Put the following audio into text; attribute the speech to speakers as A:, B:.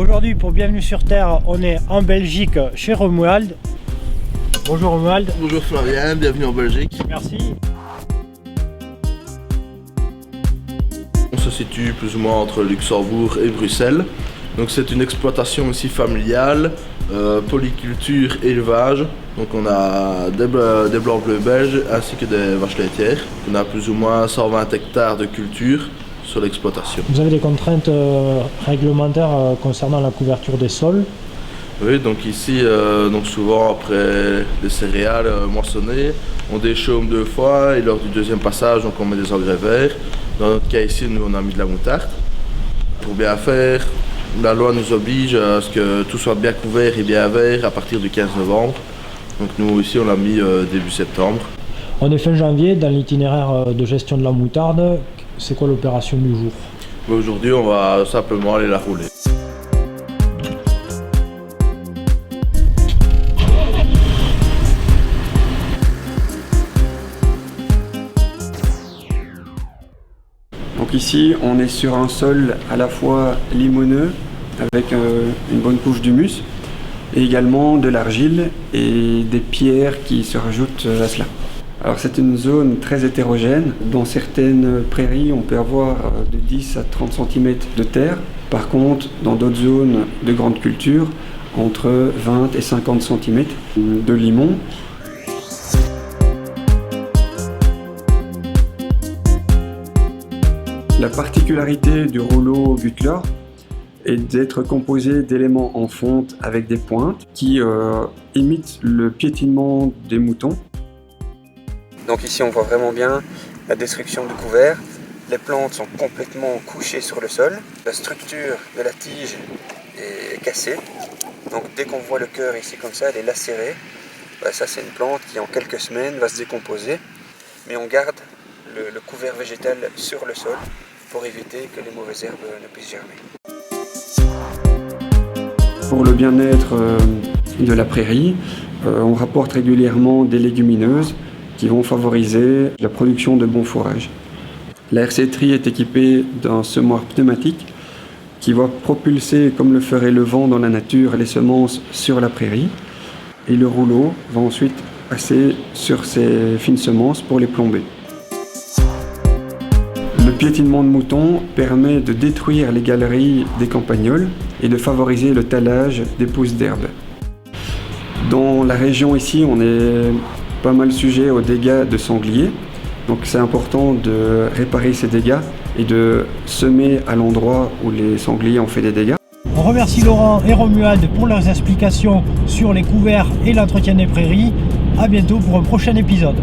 A: Aujourd'hui, pour Bienvenue sur Terre, on est en Belgique chez Romuald. Bonjour Romuald.
B: Bonjour Flavien, bienvenue en Belgique.
A: Merci.
B: On se situe plus ou moins entre Luxembourg et Bruxelles. Donc c'est une exploitation aussi familiale, polyculture, élevage. Donc on a des blancs bleus belges ainsi que des vaches laitières. On a plus ou moins 120 hectares de culture sur l'exploitation.
A: Vous avez des contraintes réglementaires concernant la couverture des sols?
B: Oui, donc ici, donc souvent après les céréales moissonnées, on déchaume 2 fois et lors du deuxième passage, donc on met des engrais verts. Dans notre cas ici, nous on a mis de la moutarde. Pour bien faire, la loi nous oblige à ce que tout soit bien couvert et bien vert à partir du 15 novembre. Donc nous ici on l'a mis début septembre.
A: On est fin janvier, dans l'itinéraire de gestion de la moutarde, c'est quoi l'opération du jour?
B: Aujourd'hui on va simplement aller la rouler.
C: Donc ici on est sur un sol à la fois limoneux avec une bonne couche d'humus et également de l'argile et des pierres qui se rajoutent à cela. Alors c'est une zone très hétérogène. Dans certaines prairies on peut avoir de 10 à 30 cm de terre. Par contre dans d'autres zones de grande culture entre 20 et 50 cm de limon. La particularité du rouleau Güttler est d'être composé d'éléments en fonte avec des pointes qui imitent le piétinement des moutons. Donc ici on voit vraiment bien la destruction du couvert. Les plantes sont complètement couchées sur le sol. La structure de la tige est cassée. Donc dès qu'on voit le cœur ici comme ça, elle est lacérée. Ça c'est une plante qui en quelques semaines va se décomposer. Mais on garde le couvert végétal sur le sol pour éviter que les mauvaises herbes ne puissent germer. Pour le bien-être de la prairie, on rapporte régulièrement des légumineuses qui vont favoriser la production de bons fourrages. La RC-Tri est équipée d'un semoir pneumatique qui va propulser, comme le ferait le vent dans la nature, les semences sur la prairie. Et le rouleau va ensuite passer sur ces fines semences pour les plomber. Le piétinement de mouton permet de détruire les galeries des campagnols et de favoriser le tallage des pousses d'herbe. Dans la région ici, on est pas mal sujet aux dégâts de sangliers. Donc c'est important de réparer ces dégâts et de semer à l'endroit où les sangliers ont fait des dégâts.
A: On remercie Laurent et Romuald pour leurs explications sur les couverts et l'entretien des prairies. A bientôt pour un prochain épisode.